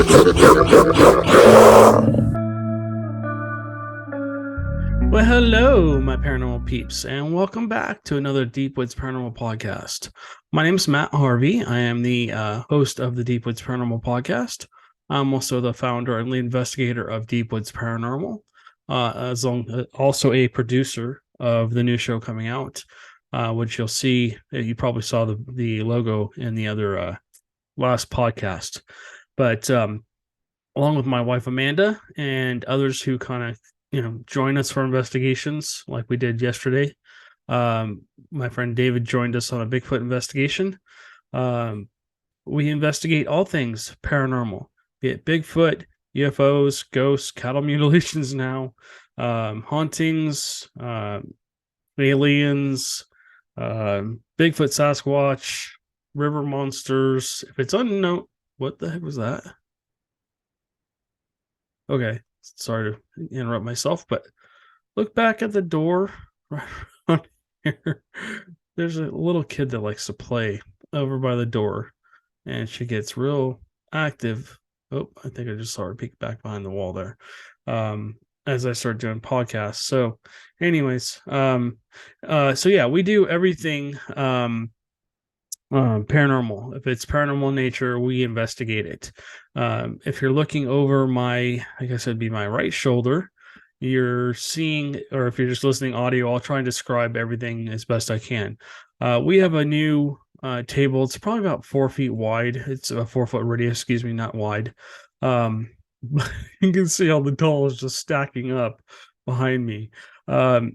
Well, hello, my paranormal peeps, and welcome back to another Deep Woods Paranormal podcast. My name is Matt Harvey. I am the host of the Deep Woods Paranormal podcast. I'm also the founder and lead investigator of Deep Woods Paranormal, also a producer of the new show coming out, which you'll see. You probably saw the logo in the other last podcast, but along with my wife Amanda and others who kind of join us for investigations like we did yesterday. My friend David joined us on a Bigfoot investigation. We investigate all things paranormal, be it Bigfoot, UFOs, ghosts, cattle mutilations now, hauntings, aliens, Bigfoot, Sasquatch, river monsters. If it's unknown, what the heck was that? Okay, sorry to interrupt myself, but look back at the door right on here. There's a little kid that likes to play over by the door, and she gets real active. Oh, I think I just saw her peek back behind the wall there. As I start doing podcasts. So, anyways, so yeah, we do everything paranormal. If it's paranormal nature, we investigate it. If you're looking over my, I guess it'd be my right shoulder, you're seeing, or if you're just listening audio, I'll try and describe everything as best I can. We have a new table. It's probably about 4 feet wide. It's a 4 foot radius, excuse me, not wide. You can see how the doll is just stacking up behind me.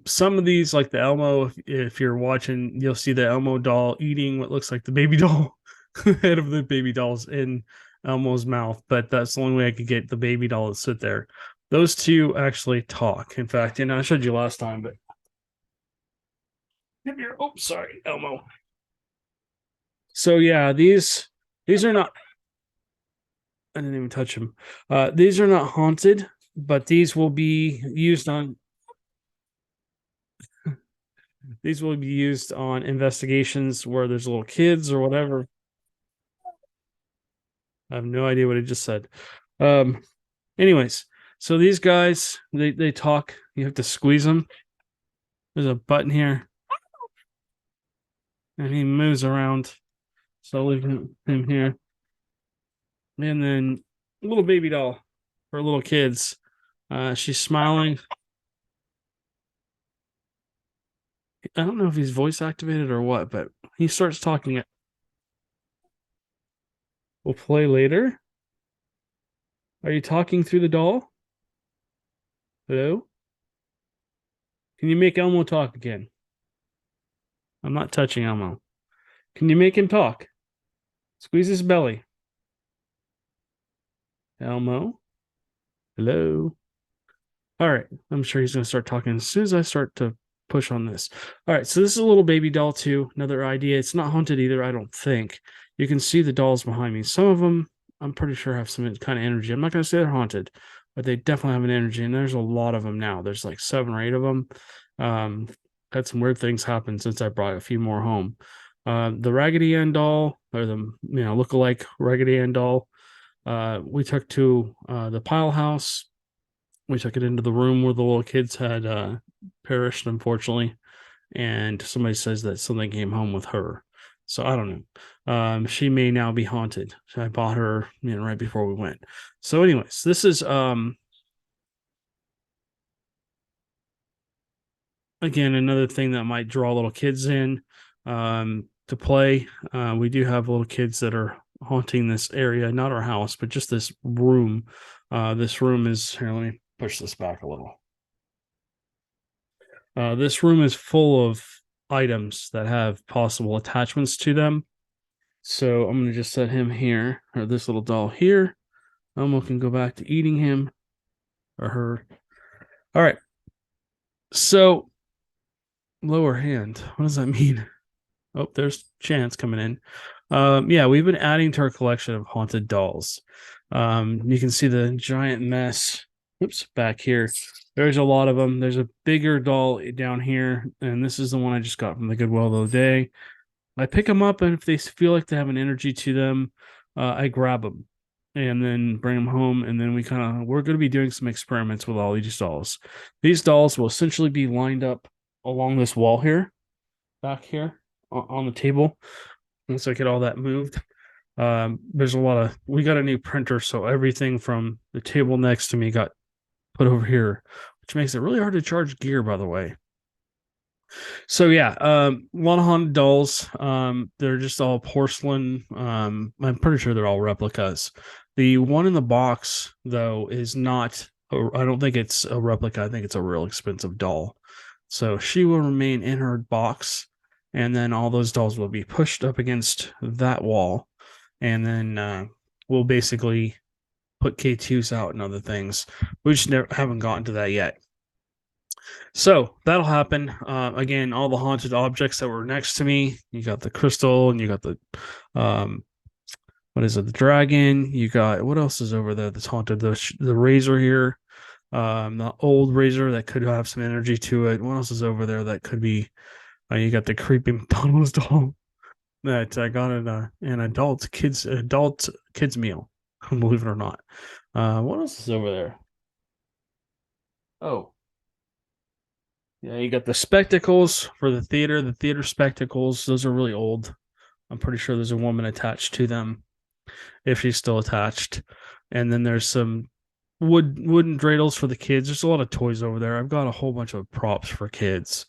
Some of these, like the Elmo, if you're watching, you'll see the Elmo doll eating what looks like the baby doll. Head of the baby doll's in Elmo's mouth, but that's the only way I could get the baby doll to sit there. Those two actually talk. In fact, I showed you last time, but oh, sorry, Elmo. So yeah, these are not. I didn't even touch them. These are not haunted, but these will be used on. These will be used on investigations where there's little kids or whatever. I have no idea what I just said. Anyways, so these guys, they talk. You have to squeeze them. There's a button here. And he moves around. So I'll leave him here. And then a little baby doll for little kids. She's smiling. I don't know if he's voice activated or what, but he starts talking. We'll play later. Are you talking through the doll? Hello? Can you make Elmo talk again? I'm not touching Elmo. Can you make him talk? Squeeze his belly. Elmo? Hello? All right. I'm sure he's going to start talking as soon as I start to push on this. All right. So this is a little baby doll too. Another idea. It's not haunted either, I don't think. You can see the dolls behind me. Some of them, I'm pretty sure, have some kind of energy. I'm not going to say they're haunted, but they definitely have an energy. And there's a lot of them now. There's like 7 or 8 of them. Had some weird things happen since I brought a few more home. The Raggedy Ann doll, or the lookalike Raggedy Ann doll, we took to the Pile House. We took it into the room where the little kids had perished, unfortunately. And somebody says that something came home with her. So I don't know. She may now be haunted. So I bought her, right before we went. So, anyways, this is again another thing that might draw little kids in to play. We do have little kids that are haunting this area, not our house, but just this room. This room is here. Let me push this back a little. This room is full of items that have possible attachments to them. So I'm going to just set him here, or this little doll here. Elmo can go back to eating him or her. All right. So lower hand. What does that mean? Oh, there's Chance coming in. Yeah, we've been adding to our collection of haunted dolls. You can see the giant mess. Oops, back here. There's a lot of them. There's a bigger doll down here, and this is the one I just got from the Goodwill the other day. I pick them up, and if they feel like they have an energy to them, I grab them. and then bring them home. And then we're going to be doing some experiments with all these dolls. These dolls will essentially be lined up along this wall here, back here on the table. Once I get all that moved, we got a new printer, so everything from the table next to me got put over here, which makes it really hard to charge gear, by the way. So yeah, a lot of haunted dolls. They're just all porcelain. I'm pretty sure they're all replicas. The one in the box, though, is not. I don't think it's a replica. I think it's a real expensive doll. So she will remain in her box, and then all those dolls will be pushed up against that wall, and then we'll basically put K2s out and other things. We just haven't gotten to that yet. So that'll happen. Again, all the haunted objects that were next to me. You got the crystal, and you got the what is it? The dragon. You got what else is over there that's haunted? The razor here. The old razor that could have some energy to it. What else is over there that could be? You got the creepy McDonald's doll that I got in an adult kids meal. Believe it or not. What else is over there? Oh, yeah, you got the spectacles for the theater spectacles. Those are really old. I'm pretty sure there's a woman attached to them, if she's still attached. And then there's some wooden dreidels for the kids. There's a lot of toys over there. I've got a whole bunch of props for kids.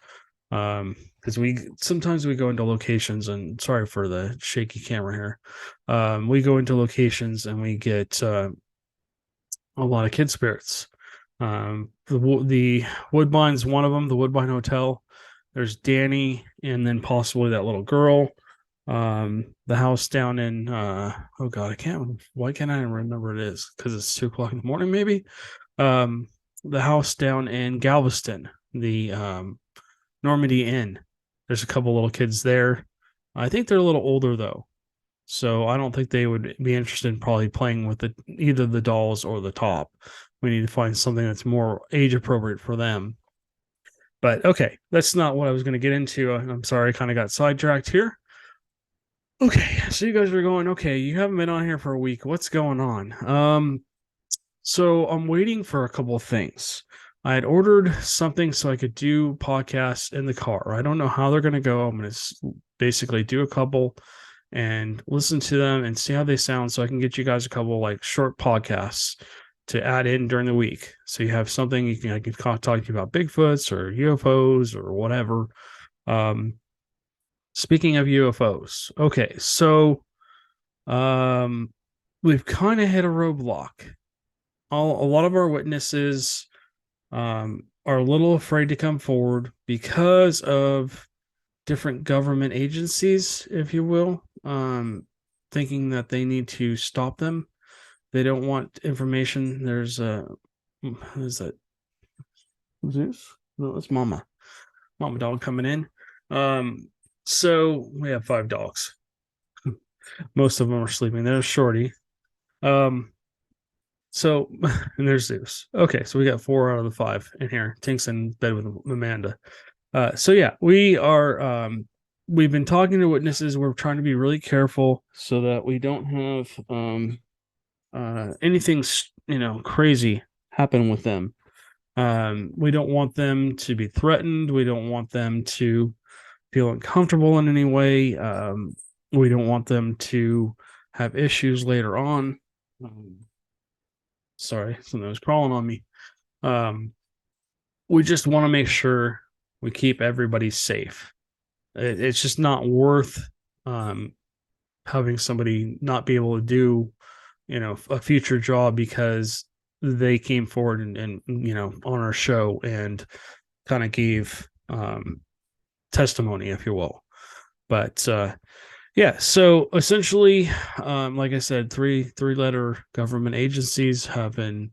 Because we sometimes we go into locations, and sorry for the shaky camera here. We go into locations and we get a lot of kid spirits. The Woodbine's one of them, the Woodbine Hotel. There's Danny, and then possibly that little girl. The house down in oh god, why can't I remember it is? Because it's 2 o'clock in the morning, maybe. The house down in Galveston, the Normandy Inn. There's a couple little kids there. I think they're a little older though, so I don't think they would be interested in probably playing with either the dolls or the top. We need to find something that's more age appropriate for them. But okay, that's not what I was going to get into. I'm sorry, I kind of got sidetracked here. Okay, so you guys are going, okay, you haven't been on here for a week. What's going on? So I'm waiting for a couple of things. I had ordered something so I could do podcasts in the car. I don't know how they're going to go. I'm going to basically do a couple and listen to them and see how they sound so I can get you guys a couple like short podcasts to add in during the week. So you have something I can talk to you about Bigfoots or UFOs or whatever. Speaking of UFOs, okay, so we've kind of hit a roadblock. A lot of our witnesses are a little afraid to come forward because of different government agencies, if you will, thinking that they need to stop them. They don't want information. There's who's that? Zeus? No, it's Mama dog coming in. So we have 5 dogs. Most of them are sleeping. There's Shorty. So and there's Zeus. Okay, so we got 4 out of the 5 in here. Tink's in bed with Amanda. So yeah, we've been talking to witnesses. We're trying to be really careful so that we don't have anything crazy happen with them. We don't want them to be threatened. We don't want them to feel uncomfortable in any way. We don't want them to have issues later on. Sorry, something was crawling on me. We just want to make sure we keep everybody safe. It's just not worth having somebody not be able to do, a future job because they came forward and on our show and kind of gave testimony, if you will. But yeah, so essentially, like I said, three-letter government agencies have been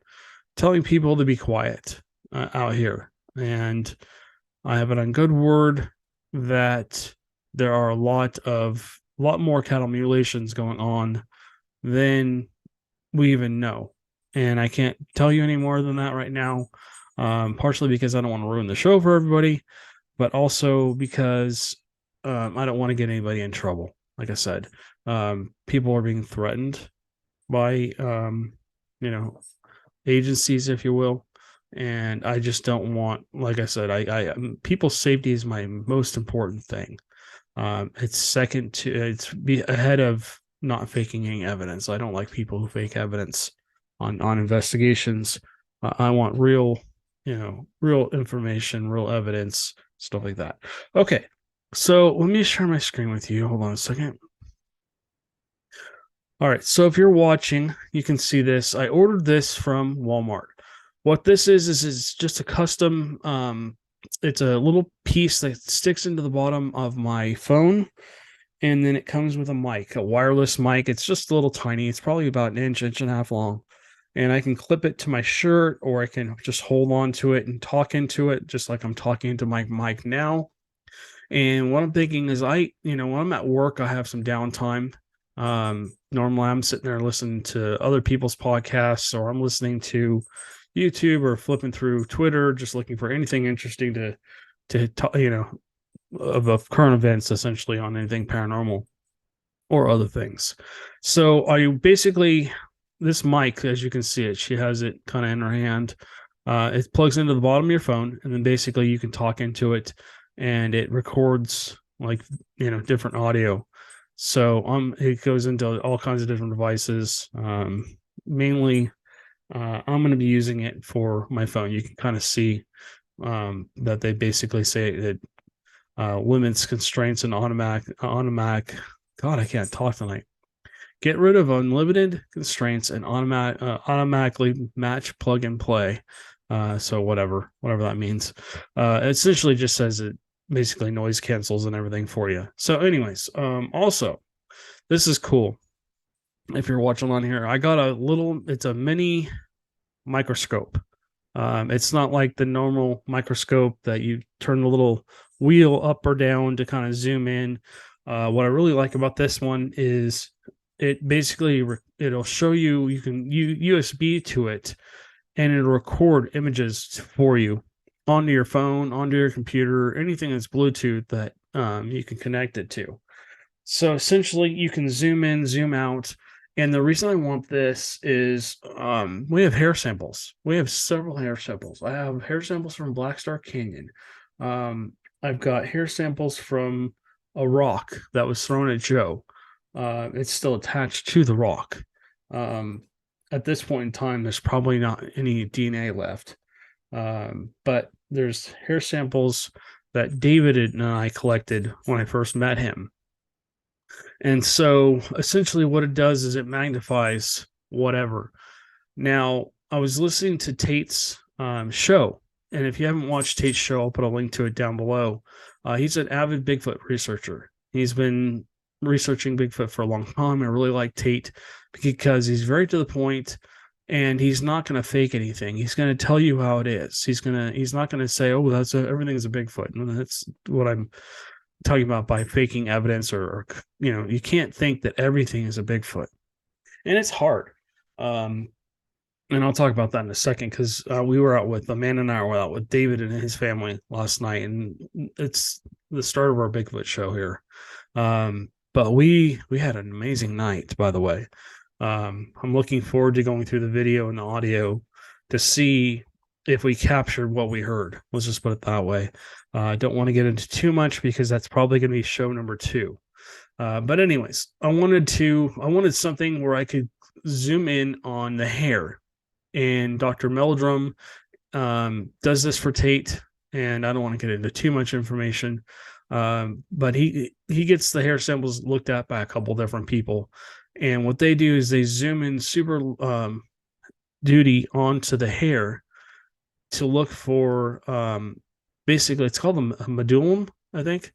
telling people to be quiet out here, and I have it on good word that there are a lot more cattle mutilations going on than we even know, and I can't tell you any more than that right now. Partially because I don't want to ruin the show for everybody, but also because I don't want to get anybody in trouble. Like I said, people are being threatened by agencies, if you will. And I just don't want, like I said, I people's safety is my most important thing. It's second to, it's be ahead of not faking any evidence. I don't like people who fake evidence on investigations. I want real, real information, real evidence, stuff like that. Okay, so let me share my screen with you. Hold on a second. All right, so if you're watching, you can see this. I ordered this from Walmart. What this is just a custom, it's a little piece that sticks into the bottom of my phone, and then it comes with a mic, a wireless mic. It's just a little tiny. It's probably about an inch, inch and a half long. And I can clip it to my shirt, or I can just hold on to it and talk into it, just like I'm talking into my mic now. And what I'm thinking is when I'm at work, I have some downtime. Normally I'm sitting there listening to other people's podcasts, or I'm listening to YouTube or flipping through Twitter, just looking for anything interesting to talk, of current events, essentially on anything paranormal or other things. So I basically, this mic, as you can see it, she has it kind of in her hand. It plugs into the bottom of your phone, and then basically you can talk into it, and it records different audio. So it goes into all kinds of different devices. Mainly, I'm going to be using it for my phone. You can kind of see that they basically say that limits constraints and automatic. God, I can't talk tonight. Get rid of unlimited constraints and automatically match plug and play. So whatever that means. It essentially just says it basically noise cancels and everything for you. So anyways, also, this is cool. If you're watching on here, I got it's a mini microscope. It's not like the normal microscope that you turn the little wheel up or down to kind of zoom in. What I really like about this one is it basically it'll show you can USB to it, and it'll record images for you onto your phone, onto your computer, anything that's Bluetooth that you can connect it to. So essentially, you can zoom in, zoom out. And the reason I want this is we have hair samples. We have several hair samples. I have hair samples from Black Star Canyon. I've got hair samples from a rock that was thrown at Joe. It's still attached to the rock. At this point in time, there's probably not any DNA left. But there's hair samples that David and I collected when I first met him. And so essentially what it does is it magnifies whatever. Now, I was listening to Tate's show. And if you haven't watched Tate's show, I'll put a link to it down below. He's an avid Bigfoot researcher. He's been researching Bigfoot for a long time. I really like Tate because he's very to the point, and he's not going to fake anything. He's going to tell you how it is. He's not going to say, "Oh, everything's a Bigfoot." And that's what I'm talking about by faking evidence, or you can't think that everything is a Bigfoot, and it's hard. And I'll talk about that in a second, because Amanda and I were out with David and his family last night, and it's the start of our Bigfoot show here. But we had an amazing night, by the way. I'm looking forward to going through the video and the audio to see if we captured what we heard. Let's just put it that way. I don't want to get into too much, because that's probably going to be show number 2. But anyways, I wanted something where I could zoom in on the hair. And Dr. Meldrum does this for Tate, and I don't want to get into too much information. But he gets the hair samples looked at by a couple different people. And what they do is they zoom in super duty onto the hair to look for basically, it's called a medullum, I think.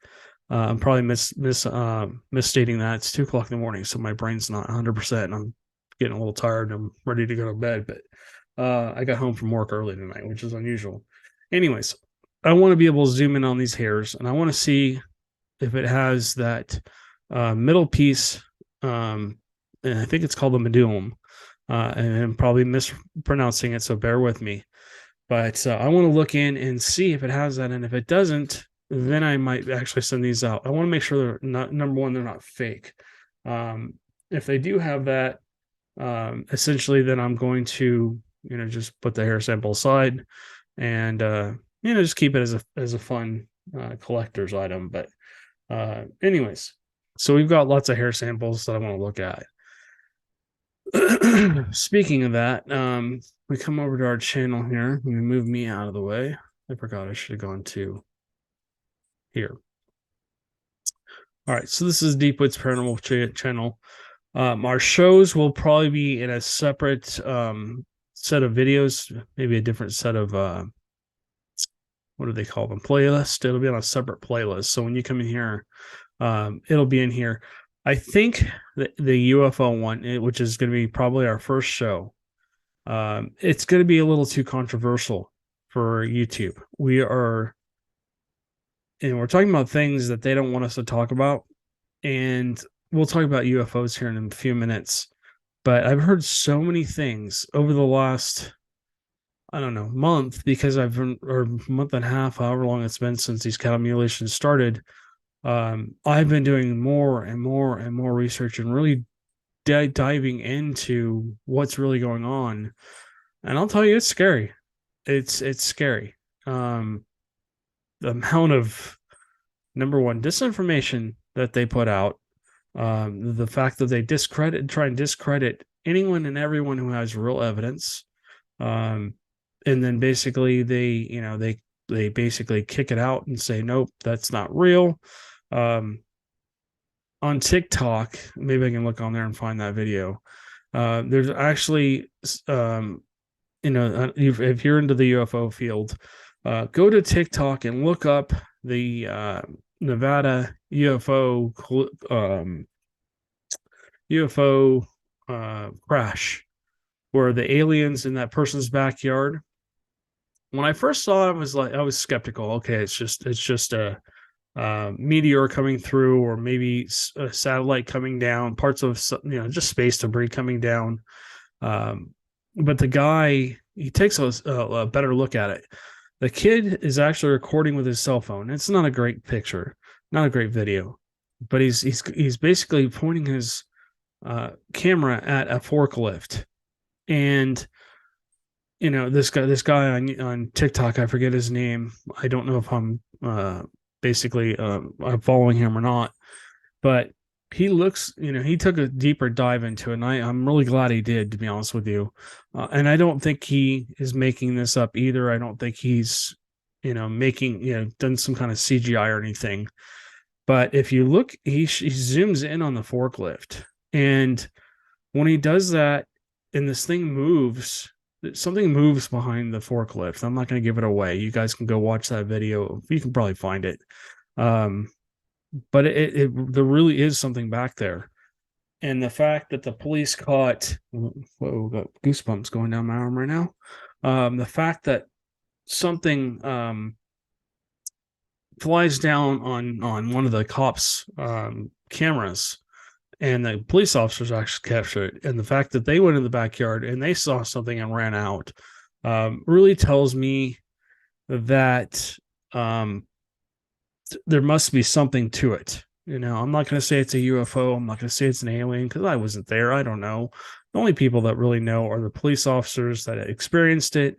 I'm probably misstating that. It's 2:00 in the morning, so my brain's not 100%, and I'm getting a little tired. I'm ready to go to bed, but I got home from work early tonight, which is unusual. Anyways, I want to be able to zoom in on these hairs, and I want to see if it has that middle piece, and I think it's called the medullum, and I'm probably mispronouncing it, so bear with me. But I want to look in and see if it has that, and if it doesn't, then I might actually send these out. I want to make sure they're not, number one, they're not fake. If they do have that, Essentially, then I'm going to, just put the hair sample aside and, just keep it as a fun collector's item. But anyways, so we've got lots of hair samples that I want to look at. Speaking of that, we come over to our channel here. We move me out of the way. I forgot I should have gone to here. All right, so this is Deep Woods Paranormal channel. Our shows will probably be in a separate set of videos, maybe a different set of what do they call them? Playlist. It'll be on a separate playlist. So when you come in here, it'll be in here. I think the UFO one, which is going to be probably our first show, it's going to be a little too controversial for YouTube. We're talking about things that they don't want us to talk about, and we'll talk about UFOs here in a few minutes. But I've heard so many things over the last, I don't know, month, because or month and a half, however long it's been since these cattle mutilations started. I've been doing more and more and more research and really diving into what's really going on. And I'll tell you, it's scary. It's scary. The amount of, number one, disinformation that they put out, the fact that they try and discredit anyone and everyone who has real evidence, and then basically they basically kick it out and say, nope, that's not real. On TikTok, maybe I can look on there and find that video. There's actually, if you're into the UFO field, go to TikTok and look up the Nevada UFO crash, where the aliens in that person's backyard. When I first saw it, I was skeptical. Okay, it's just a meteor coming through, or maybe a satellite coming down, parts of just space debris coming down. But the guy, he takes a better look at it. The kid is actually recording with his cell phone. It's not a great picture, not a great video, but he's basically pointing his camera at a forklift. And this guy on TikTok, I forget his name. I don't know if I'm basically I'm following him or not, but he looks, he took a deeper dive into it, and I'm really glad he did, to be honest with you. And I don't think he is making this up either. I don't think he's making done some kind of CGI or anything. But if you look, he zooms in on the forklift, and when he does that, and this thing moves, something moves behind the forklift. I'm not going to give it away. You guys can go watch that video. You can probably find it. But there really is something back there. And the fact that the police caught, whoa, got goosebumps going down my arm right now. The fact that something flies down on one of the cops' cameras, and the police officers actually captured it, and the fact that they went in the backyard and they saw something and ran out, really tells me that there must be something to it. I'm not going to say it's a UFO. I'm not going to say it's an alien, because I wasn't there. I don't know. The only people that really know are the police officers that experienced it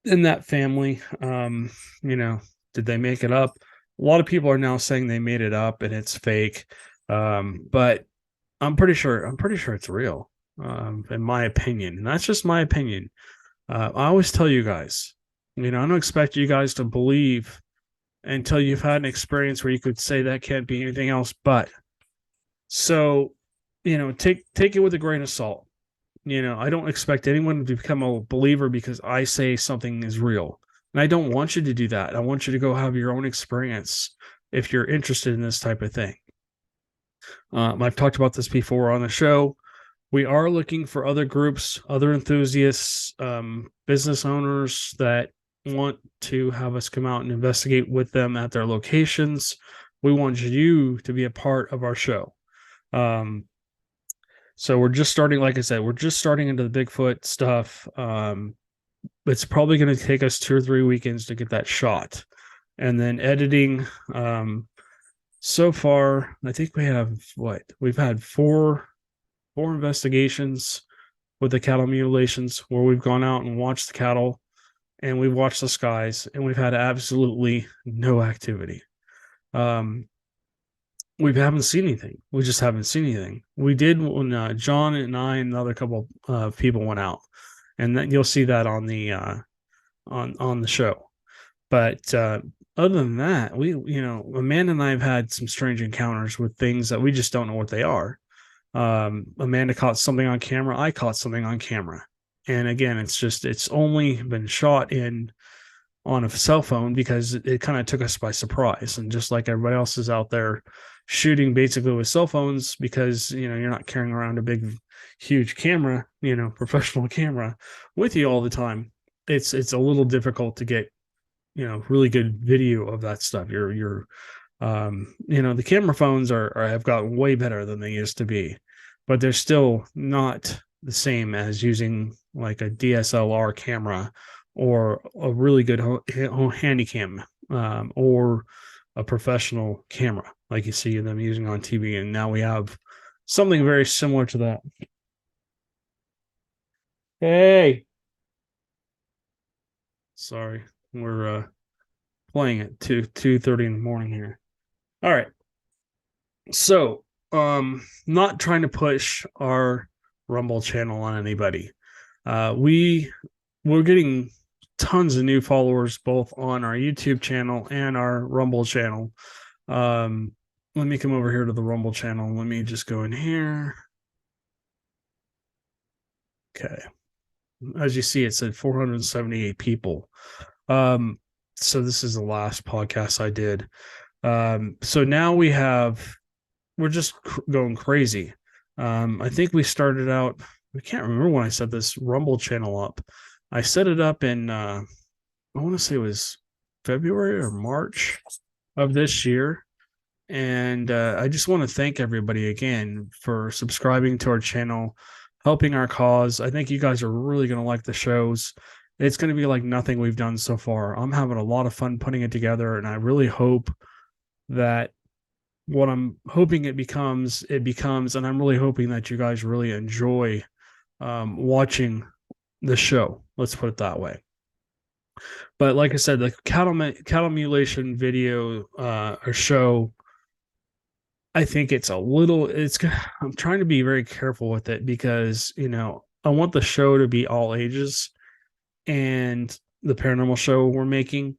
in that family. Did they make it up? A lot of people are now saying they made it up and it's fake. But I'm pretty sure it's real, in my opinion. And that's just my opinion. I always tell you guys, I don't expect you guys to believe until you've had an experience where you could say that can't be anything else but. So, take it with a grain of salt. I don't expect anyone to become a believer because I say something is real. And I don't want you to do that. I want you to go have your own experience if you're interested in this type of thing. I've talked about this before on the show. We are looking for other groups, other enthusiasts, business owners that want to have us come out and investigate with them at their locations. We want you to be a part of our show. So we're just starting, like I said, we're just starting into the Bigfoot stuff. It's probably going to take us 2 or 3 weekends to get that shot. And then editing, so far, I think we have we've had 4 4 investigations with the cattle mutilations where we've gone out and watched the cattle and we've watched the skies and we've had absolutely no activity. We haven't seen anything. We just haven't seen anything. We did when John and I and another couple of people went out, and that you'll see that on the on the show. But other than that, Amanda and I have had some strange encounters with things that we just don't know what they are. Amanda caught something on camera. I caught something on camera, and again, it's only been shot in on a cell phone because it kind of took us by surprise. And just like everybody else is out there shooting basically with cell phones because you're not carrying around a big, huge camera, professional camera with you all the time. It's a little difficult to get really good video of that stuff. The camera phones are have gotten way better than they used to be, but they're still not the same as using like a DSLR camera or a really good handy cam or a professional camera like you see them using on TV. And now we have something very similar to that. Hey, sorry, we're playing at 2:30 in the morning here. All right, so not trying to push our Rumble channel on anybody. We're getting tons of new followers both on our YouTube channel and our Rumble channel. Let me come over here to the Rumble channel. Let me just go in here. Okay. As you see, it said 478 people. So this is the last podcast I did. So now we're just going crazy. I think we started out, I can't remember when I set this Rumble channel up. I set it up in, I want to say it was February or March of this year. And I just want to thank everybody again for subscribing to our channel, helping our cause. I think you guys are really going to like the shows. It's going to be like nothing we've done so far. I'm having a lot of fun putting it together, and I really hope that what I'm hoping it becomes, and I'm really hoping that you guys really enjoy watching the show. Let's put it that way. But like I said, the cattle mutilation video or show, I think I'm trying to be very careful with it because, I want the show to be all ages and the paranormal show we're making.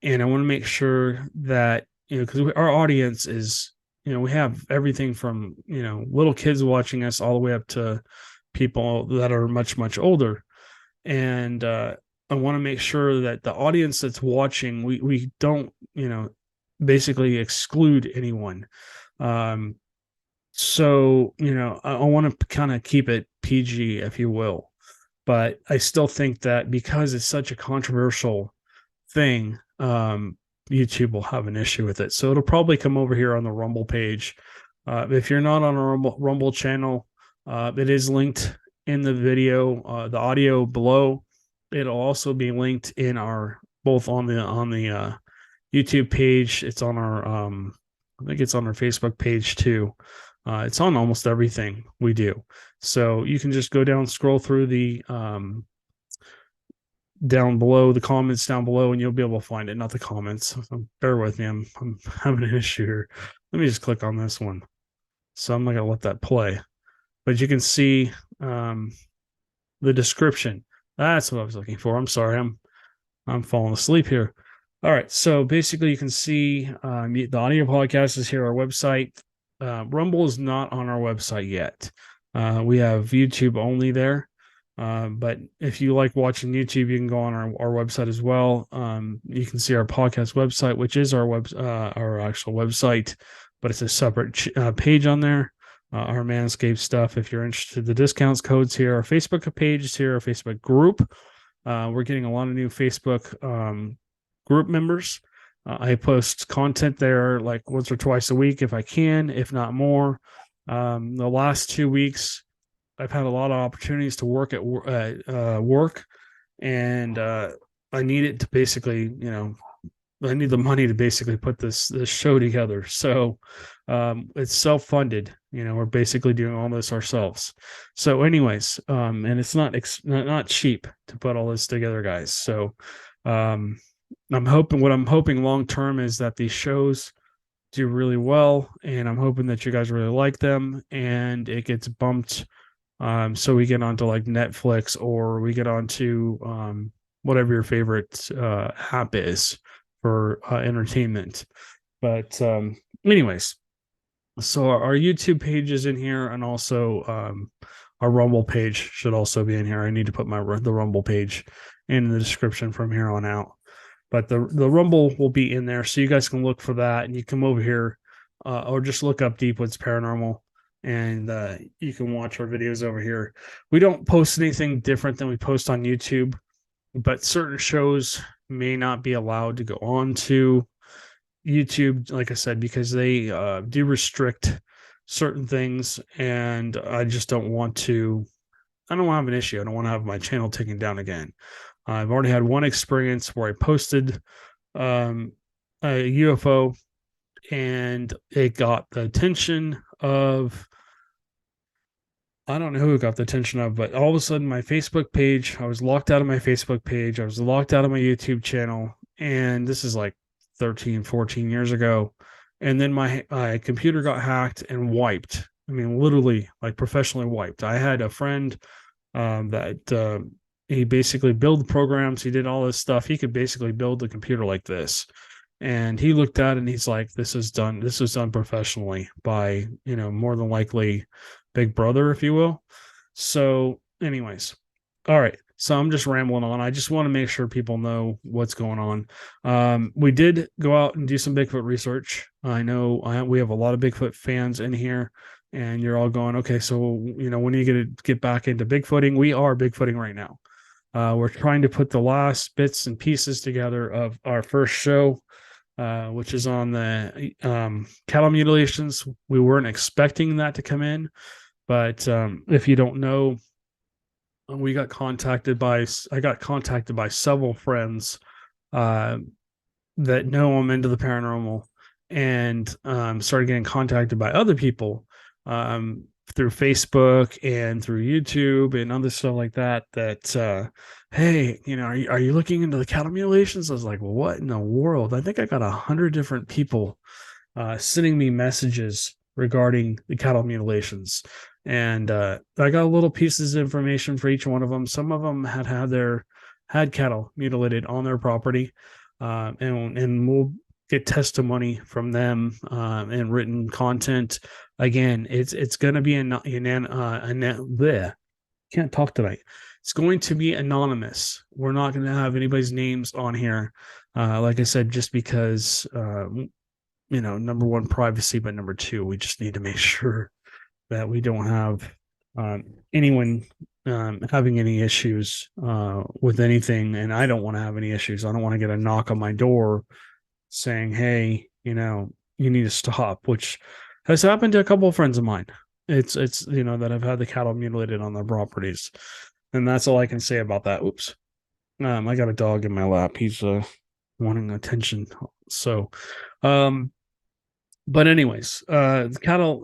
And I want to make sure that, because our audience is, we have everything from, little kids watching us all the way up to people that are much, much older. And I want to make sure that the audience that's watching, we don't, basically exclude anyone. So, I want to kind of keep it PG, if you will. But I still think that because it's such a controversial thing, YouTube will have an issue with it. So it'll probably come over here on the Rumble page. If you're not on a Rumble channel, it is linked in the video, the audio below. It'll also be linked in both on the YouTube page. It's on our I think it's on our Facebook page too. It's on almost everything we do. So you can just go down, scroll through the down below, the comments down below, and you'll be able to find it. Not the comments. Bear with me. I'm having an issue here. Let me just click on this one. So I'm not gonna let that play. But you can see the description. That's what I was looking for. I'm sorry. I'm falling asleep here. All right. So basically, you can see the audio podcast is here. Our website. Rumble is not on our website yet. We have YouTube only there. But if you like watching YouTube, you can go on our website as well. You can see our podcast website, which is our actual website, but it's a separate page on there. Our Manscaped stuff. If you're interested, the discounts codes here. Our Facebook page is here. Our Facebook group. We're getting a lot of new Facebook group members. I post content there like once or twice a week if I can, if not more. The last 2 weeks, I've had a lot of opportunities to work at work, and I need it to basically, I need the money to basically put this show together. So It's self-funded. We're basically doing all this ourselves. So anyways, and it's not cheap to put all this together, guys. So um, what I'm hoping long term is that these shows do really well, and I'm hoping that you guys really like them, and it gets bumped, so we get onto like Netflix, or we get onto whatever your favorite app is for entertainment. But anyways, so our YouTube page is in here, and also our Rumble page should also be in here. I need to put the Rumble page in the description from here on out. But the Rumble will be in there, so you guys can look for that, and you come over here, or just look up Deep Woods Paranormal, and you can watch our videos over here. We don't post anything different than we post on YouTube, but certain shows may not be allowed to go on to YouTube, like I said, because they do restrict certain things, and I just don't want to. I don't want to have an issue. I don't want to have my channel taken down again. I've already had one experience where I posted a UFO, and it got the attention of, I don't know who it got the attention of, but all of a sudden my Facebook page, I was locked out of my Facebook page. I was locked out of my YouTube channel. And this is like 13, 14 years ago. And then my computer got hacked and wiped. I mean, literally like professionally wiped. I had a friend that he basically built programs. He did all this stuff. He could basically build the computer like this. And he looked at it and he's like, this was done professionally by, more than likely Big Brother, if you will. So anyways, all right. So I'm just rambling on. I just want to make sure people know what's going on. We did go out and do some Bigfoot research. I know we have a lot of Bigfoot fans in here, and you're all going, okay, so, when are you going to get back into Bigfooting? We are Bigfooting right now. We're trying to put the last bits and pieces together of our first show, which is on the cattle mutilations. We weren't expecting that to come in, but if you don't know, I got contacted by several friends that know I'm into the paranormal, and started getting contacted by other people through Facebook and through YouTube and other stuff like that. Hey, are you looking into the cattle mutilations? I was like, well, what in the world? I think I got 100 different people sending me messages regarding the cattle mutilations. And I got little pieces of information for each one of them. Some of them had cattle mutilated on their property, and we'll get testimony from them and written content. Again, it's going to be can't talk tonight. It's going to be anonymous. We're not going to have anybody's names on here. Like I said, just because number one, privacy, but number two, we just need to make sure that we don't have anyone having any issues with anything. And I don't want to have any issues. I don't want to get a knock on my door saying, hey, you need to stop, which has happened to a couple of friends of mine. It's that have had the cattle mutilated on their properties. And that's all I can say about that. Oops. I got a dog in my lap. He's wanting attention. So but anyways, the cattle,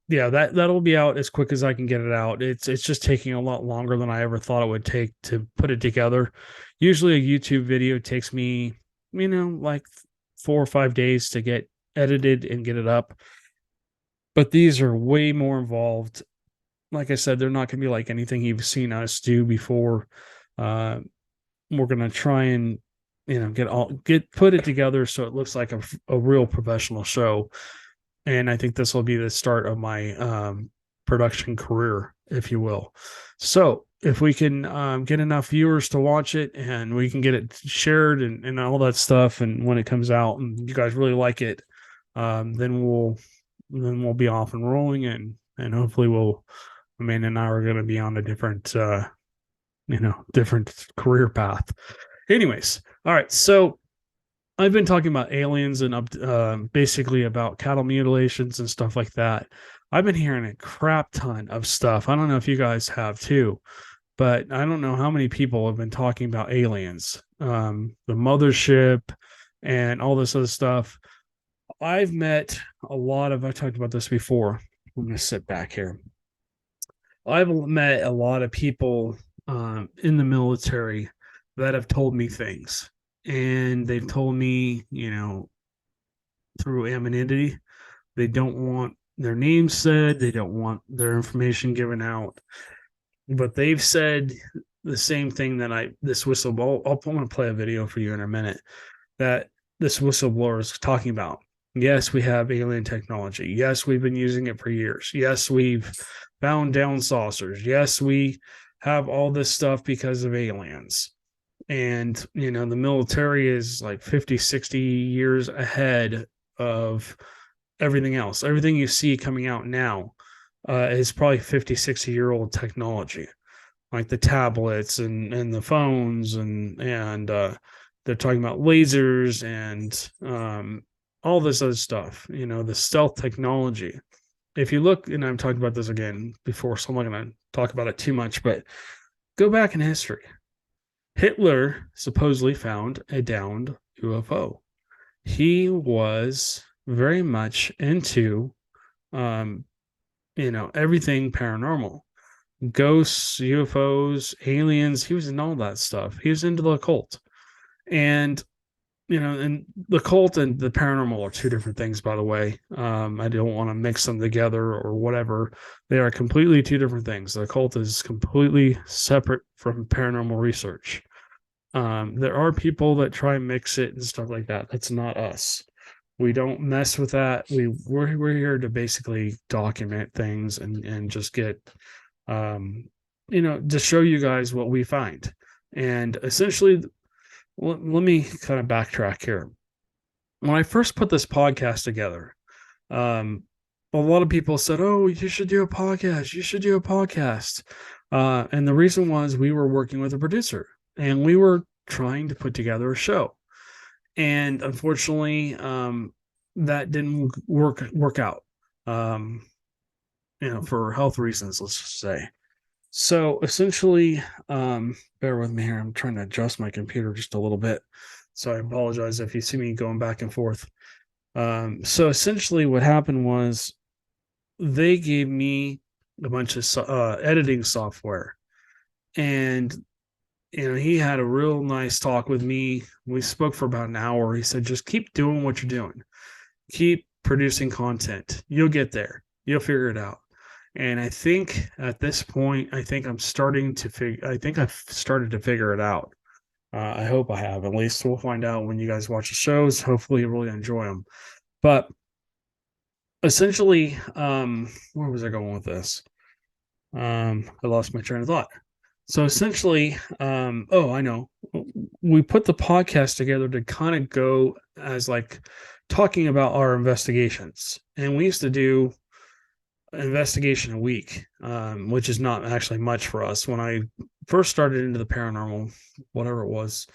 that'll be out as quick as I can get it out. It's just taking a lot longer than I ever thought it would take to put it together. Usually a YouTube video takes me, like 4 or 5 days to get edited and get it up. But these are way more involved. Like I said, they're not going to be like anything you've seen us do before. We're going to try and put it together so it looks like a real professional show. And I think this will be the start of my production career, if you will. So if we can get enough viewers to watch it, and we can get it shared and all that stuff, and when it comes out and you guys really like it, then we'll be off and rolling, and hopefully Amanda and I are going to be on a different career path. Anyways, all right. So I've been talking about aliens and basically about cattle mutilations and stuff like that. I've been hearing a crap ton of stuff. I don't know if you guys have too, but I don't know how many people have been talking about aliens, the mothership, and all this other stuff. I've met I've talked about this before. I'm going to sit back here. I've met a lot of people in the military that have told me things. And they've told me, through anonymity, they don't want their names said, they don't want their information given out. But they've said the same thing that this whistleblower, I'm going to play a video for you in a minute, that this whistleblower is talking about. Yes, we have alien technology. Yes, we've been using it for years. Yes, we've found down saucers. Yes, we have all this stuff because of aliens. And, the military is like 50, 60 years ahead of everything else. Everything you see coming out now is probably 50, 60-year-old technology, like the tablets and the phones and they're talking about lasers and all this other stuff, the stealth technology. If you look, and I've talked about this again before, so I'm not going to talk about it too much, but go back in history. Hitler supposedly found a downed UFO. He was very much into, everything paranormal, ghosts, UFOs, aliens. He was in all that stuff. He was into the occult. And and the cult and the paranormal are two different things, by the way. I don't want to mix them together or whatever. They are completely two different things. The cult is completely separate from paranormal research. There are people that try and mix it and stuff like that. That's not us. We don't mess with that. We're here to basically document things and just get, to show you guys what we find. And essentially, let me kind of backtrack here. When I first put this podcast together, a lot of people said, "Oh, you should do a podcast. You should do a podcast." And the reason was we were working with a producer and we were trying to put together a show. And unfortunately, that didn't work out. For health reasons, let's just say. So essentially, bear with me here. I'm trying to adjust my computer just a little bit. So I apologize if you see me going back and forth. So essentially what happened was they gave me a bunch of editing software. And, he had a real nice talk with me. We spoke for about an hour. He said, just keep doing what you're doing. Keep producing content. You'll get there. You'll figure it out. And I think at this point, I think I've started to figure it out. I hope I have. At least we'll find out when you guys watch the shows. Hopefully you really enjoy them. But essentially, where was I going with this? I lost my train of thought. So essentially, I know. We put the podcast together to kind of go as like talking about our investigations. And we used to do investigation a week, which is not actually much for us. When I first started into the paranormal, whatever it was,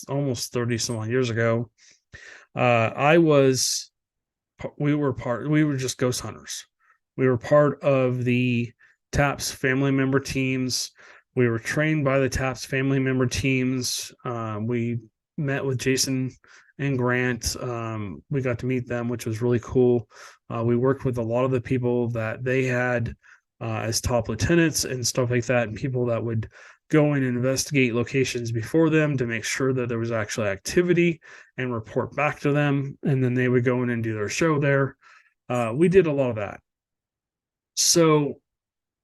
almost 30 some odd years ago, we were just ghost hunters. We were part of the TAPS family member teams. We were trained by the TAPS family member teams. We met with Jason and Grant. We got to meet them, which was really cool. We worked with a lot of the people that they had as top lieutenants and stuff like that, and people that would go in and investigate locations before them to make sure that there was actually activity and report back to them. And then they would go in and do their show there. We did a lot of that. So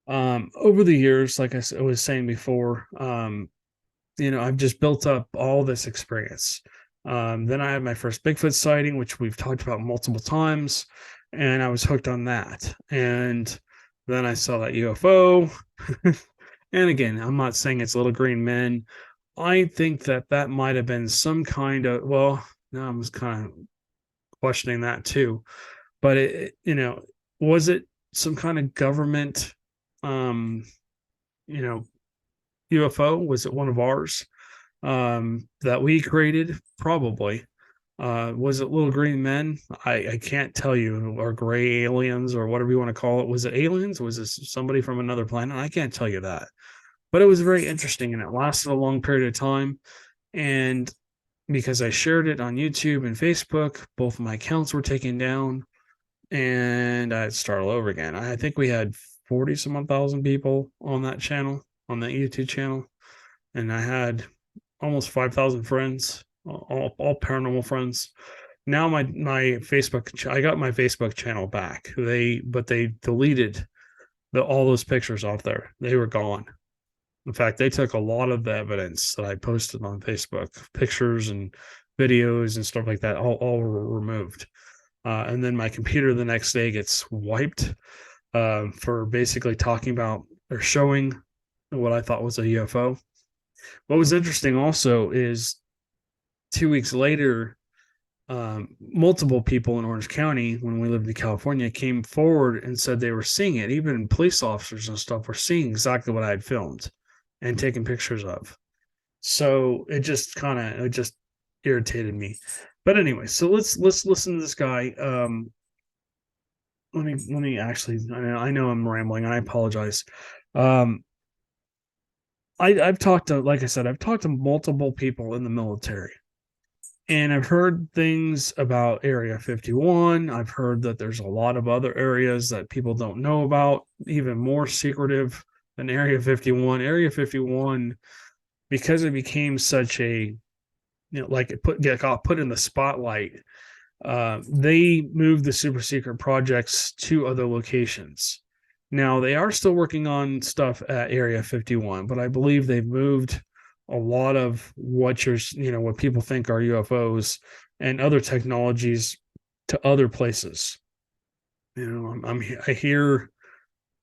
over the years, like I was saying before, I've just built up all this experience. Then I had my first Bigfoot sighting, which we've talked about multiple times, and I was hooked on that. And then I saw that UFO. And again, I'm not saying it's little green men. I think that might have been some kind of, well, now I'm just kind of questioning that too. But was it some kind of government, UFO? Was it one of ours that we created? Probably. Was it little green men? I can't tell you, or gray aliens, or whatever you want to call it. Was it aliens? Was it somebody from another planet? I can't tell you that. But it was very interesting, and it lasted a long period of time. And because I shared it on YouTube and Facebook. Both of my accounts were taken down, and I had to start all over again. I think we had 40 some odd thousand people on that channel, on that YouTube channel, and I had almost 5,000 friends, all paranormal friends. Now my Facebook, I got my Facebook channel back. But they deleted all those pictures off there. They were gone. In fact, they took a lot of the evidence that I posted on Facebook, pictures and videos and stuff like that, all were removed. And then my computer the next day gets wiped for basically talking about or showing what I thought was a UFO. What was interesting also is 2 weeks later, multiple people in Orange County, when we lived in California, came forward and said they were seeing it. Even police officers and stuff were seeing exactly what I had filmed and taken pictures of. So it just irritated me. But anyway, so let's listen to this guy. Let me actually. I know I'm rambling. I apologize. I've talked to, like I said, I've talked to multiple people in the military, and I've heard things about Area 51. I've heard that there's a lot of other areas that people don't know about, even more secretive than Area 51. Area 51, because it became such a, like it got put in the spotlight. They moved the super secret projects to other locations. Now they are still working on stuff at Area 51, but I believe they've moved a lot of what people think are UFOs and other technologies to other places. I hear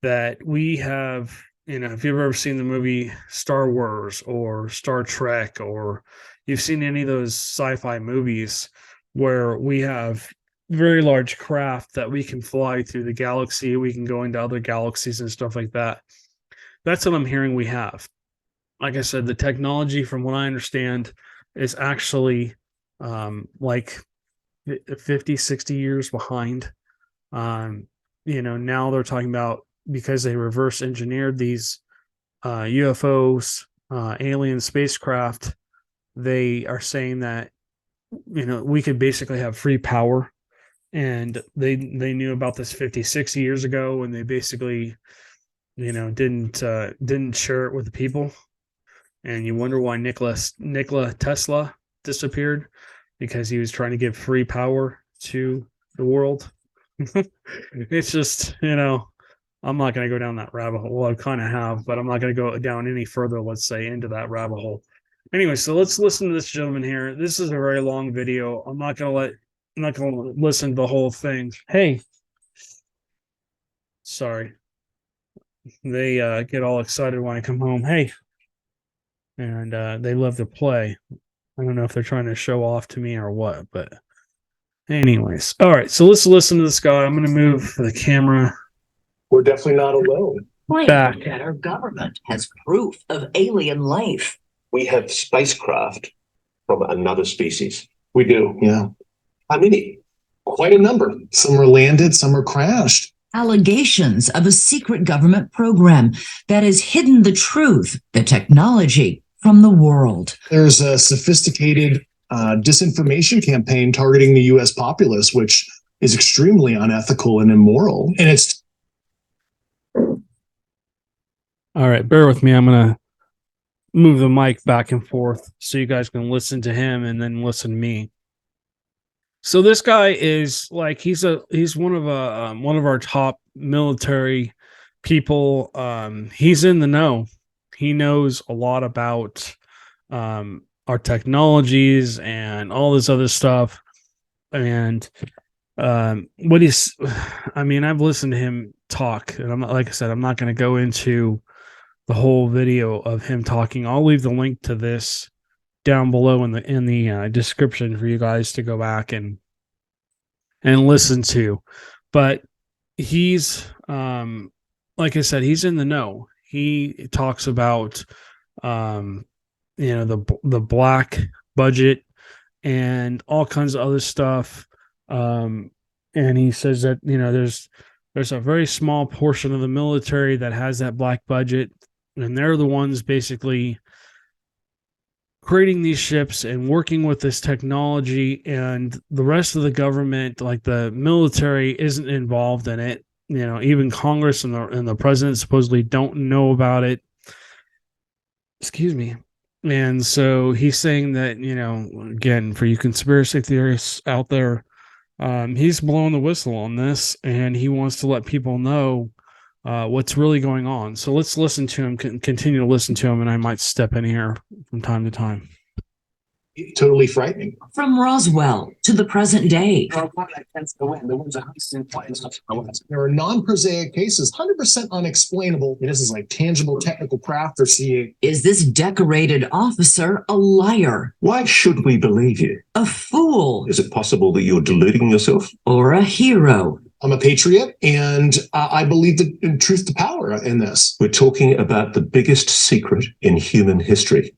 that we have, if you've ever seen the movie Star Wars or Star Trek, or you've seen any of those sci-fi movies where we have very large craft that we can fly through the galaxy, we can go into other galaxies and stuff like that. That's what I'm hearing we have. Like I said, the technology, from what I understand, is actually like 50, 60 years behind. Now they're talking about, because they reverse engineered these UFOs, alien spacecraft, they are saying that, we could basically have free power. And they knew about this 50, 60 years ago, and they basically, didn't share it with the people. And you wonder why Nikola Tesla disappeared, because he was trying to give free power to the world. It's just, I'm not going to go down that rabbit hole. Well, I kind of have, but I'm not going to go down any further, let's say, into that rabbit hole. Anyway, so let's listen to this gentleman here. This is a very long video. I'm not going to listen to the whole thing. Hey, sorry. They get all excited when I come home. Hey, and they love to play. I don't know if they're trying to show off to me or what, but anyways. All right, so let's listen to this guy. I'm going to move the camera. We're definitely not alone. Back. That our government has proof of alien life. We have spacecraft from another species. We do, yeah. How many? Quite a number. Some are landed, some are crashed. Allegations of a secret government program that has hidden the truth, the technology, from the world. There's a sophisticated disinformation campaign targeting the U.S. populace, which is extremely unethical and immoral. And it's... All right, bear with me. I'm going to move the mic back and forth so you guys can listen to him and then listen to me. So this guy is like, he's one of our top military people. He's in the know. He knows a lot about our technologies and all this other stuff. And I've listened to him talk, and like I said, I'm not going to go into the whole video of him talking. I'll leave the link to this down below in the description for you guys to go back and listen to. But he's like I said, he's in the know. He talks about the black budget and all kinds of other stuff. And he says that there's a very small portion of the military that has that black budget, and they're the ones basically creating these ships and working with this technology, and the rest of the government, like the military, isn't involved in it. Even Congress and the president supposedly don't know about it. Excuse me. And so he's saying that, again, for you conspiracy theorists out there, he's blowing the whistle on this, and he wants to let people know what's really going on. So let's listen to him, continue to listen to him, and I might step in here from time to time. Totally frightening. From Roswell to the present day. There are non-prosaic cases, 100% unexplainable. This is like tangible technical craft they're seeing. Is this decorated officer a liar? Why should we believe you? A fool? Is it possible that you're deluding yourself? Or a hero? I'm a patriot, and I believe in truth to power in this. We're talking about the biggest secret in human history.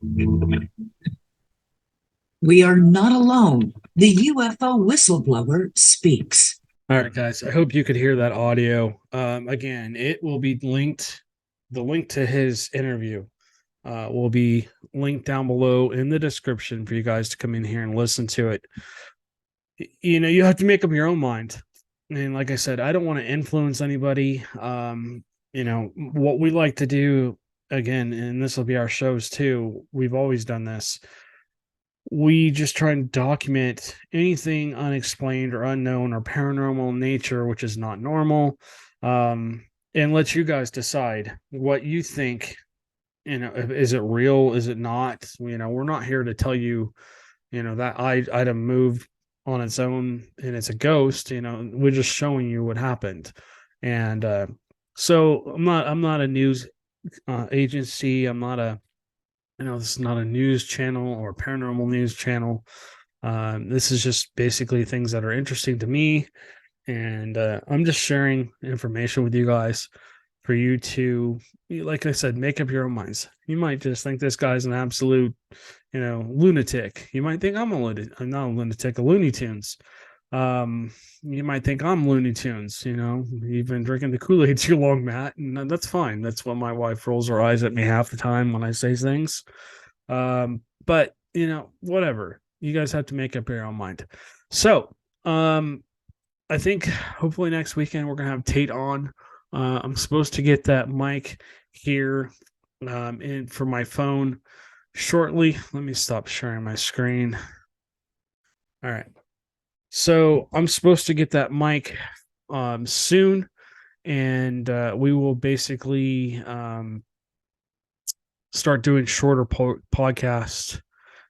We are not alone. The UFO whistleblower speaks. All right, guys. I hope you could hear that audio. Again, it will be linked. The link to his interview will be linked down below in the description for you guys to come in here and listen to it. You have to make up your own mind. And like I said, I don't want to influence anybody. What we like to do, again, and this will be our shows too. We've always done this. We just try and document anything unexplained or unknown or paranormal in nature, which is not normal, and let you guys decide what you think. Is it real? Is it not? We're not here to tell you, that item moved on its own and it's a ghost. We're just showing you what happened. And so I'm not a news agency. I'm not a this is not a news channel or paranormal news channel. This is just basically things that are interesting to me. And I'm just sharing information with you guys for you to, like I said, make up your own minds. You might just think this guy's an absolute, lunatic. You might think I'm not a lunatic, a Looney Tunes. You might think I'm Looney Tunes. You've been drinking the Kool-Aid too long, Matt, and that's fine. That's what my wife rolls her eyes at me half the time when I say things. But whatever. You guys have to make up your own mind. So, I think hopefully next weekend we're gonna have Tate on. I'm supposed to get that mic here in for my phone shortly. Let me stop sharing my screen. All right. So I'm supposed to get that mic soon, and we will basically start doing shorter podcasts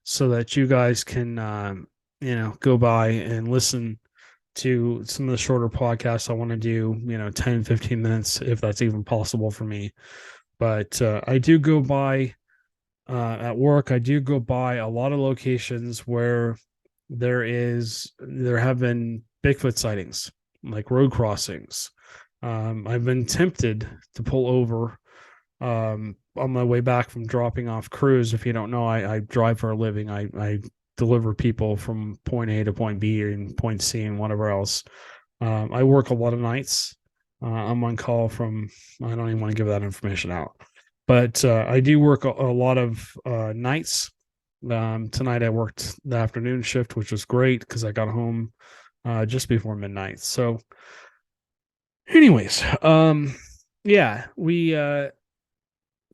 so that you guys can go by and listen to some of the shorter podcasts I want to do, 10, 15 minutes, if that's even possible for me. But I do go by at work. I do go by a lot of locations where there have been Bigfoot sightings, like road crossings. I've been tempted to pull over on my way back from dropping off crews. If you don't know, I drive for a living. I deliver people from point A to point B and point C and whatever else. I work a lot of nights. I'm on call from, I don't even want to give that information out, but I do work a lot of nights. Tonight I worked the afternoon shift, which was great because I got home just before midnight. So anyways, yeah, we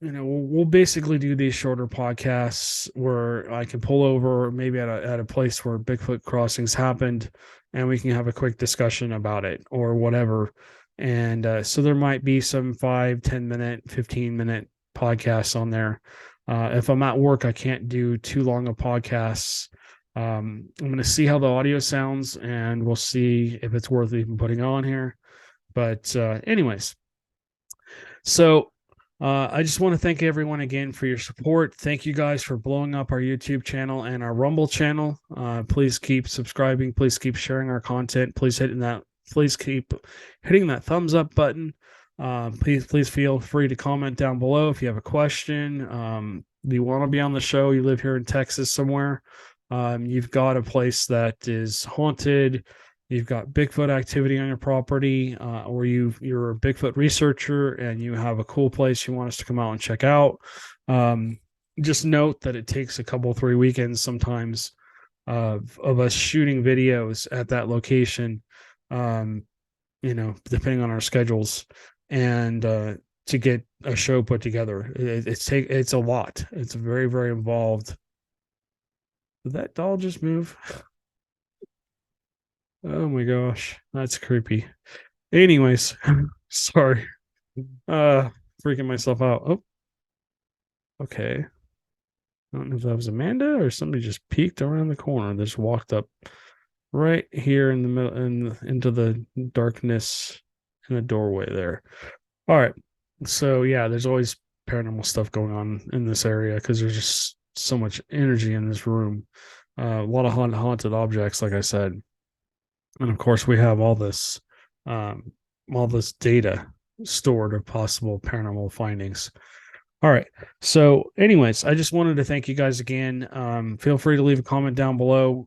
we'll basically do these shorter podcasts where I can pull over maybe at a place where Bigfoot crossings happened, and we can have a quick discussion about it or whatever. And so there might be some 5, 10 minute, 15 minute podcasts on there. If I'm at work, I can't do too long of podcasts. I'm going to see how the audio sounds, and we'll see if it's worth even putting on here. But anyways, so I just want to thank everyone again for your support. Thank you guys for blowing up our YouTube channel and our Rumble channel. Please keep subscribing. Please keep sharing our content. Please keep hitting that thumbs up button. Please feel free to comment down below if you have a question. You want to be on the show, you live here in Texas somewhere, you've got a place that is haunted, you've got Bigfoot activity on your property, or you're a Bigfoot researcher and you have a cool place you want us to come out and check out, just note that it takes a couple, 3 weekends sometimes of us shooting videos at that location, depending on our schedules, and to get a show put together. It's a lot. It's very, very involved. Did that doll just move? Oh my gosh, that's creepy. Anyways, sorry. Freaking myself out. Oh, okay. I don't know if that was Amanda or somebody just peeked around the corner. They just walked up right here in the middle into the darkness in the doorway there. All right. So yeah, there's always paranormal stuff going on in this area because there's just so much energy in this room. A lot of haunted objects, like I said, and of course we have all this data stored of possible paranormal findings. All right. So, anyways, I just wanted to thank you guys again. Feel free to leave a comment down below.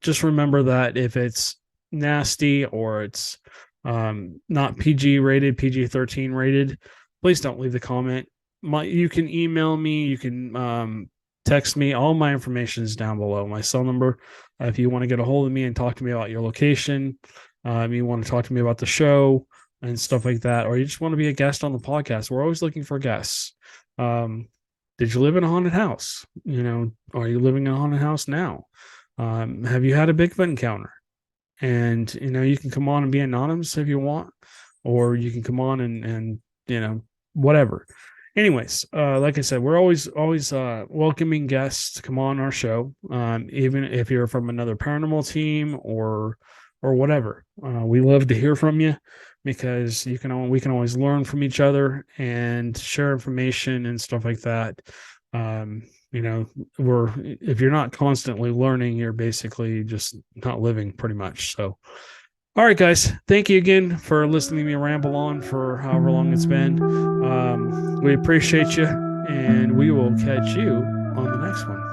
Just remember that if it's nasty or it's not PG rated, PG-13 rated, please don't leave the comment. You can email me. You can text me. All my information is down below. My cell number. If you want to get a hold of me and talk to me about your location, you want to talk to me about the show and stuff like that, or you just want to be a guest on the podcast, we're always looking for guests. Did you live in a haunted house? Are you living in a haunted house now? Have you had a Bigfoot encounter? And you can come on and be anonymous if you want, or you can come on and whatever. Anyways, like I said, we're always welcoming guests to come on our show, even if you're from another paranormal team or whatever. We love to hear from you because we can always learn from each other and share information and stuff like that. If you're not constantly learning, you're basically just not living, pretty much. So, all right, guys, thank you again for listening to me ramble on for however long it's been. We appreciate you, and we will catch you on the next one.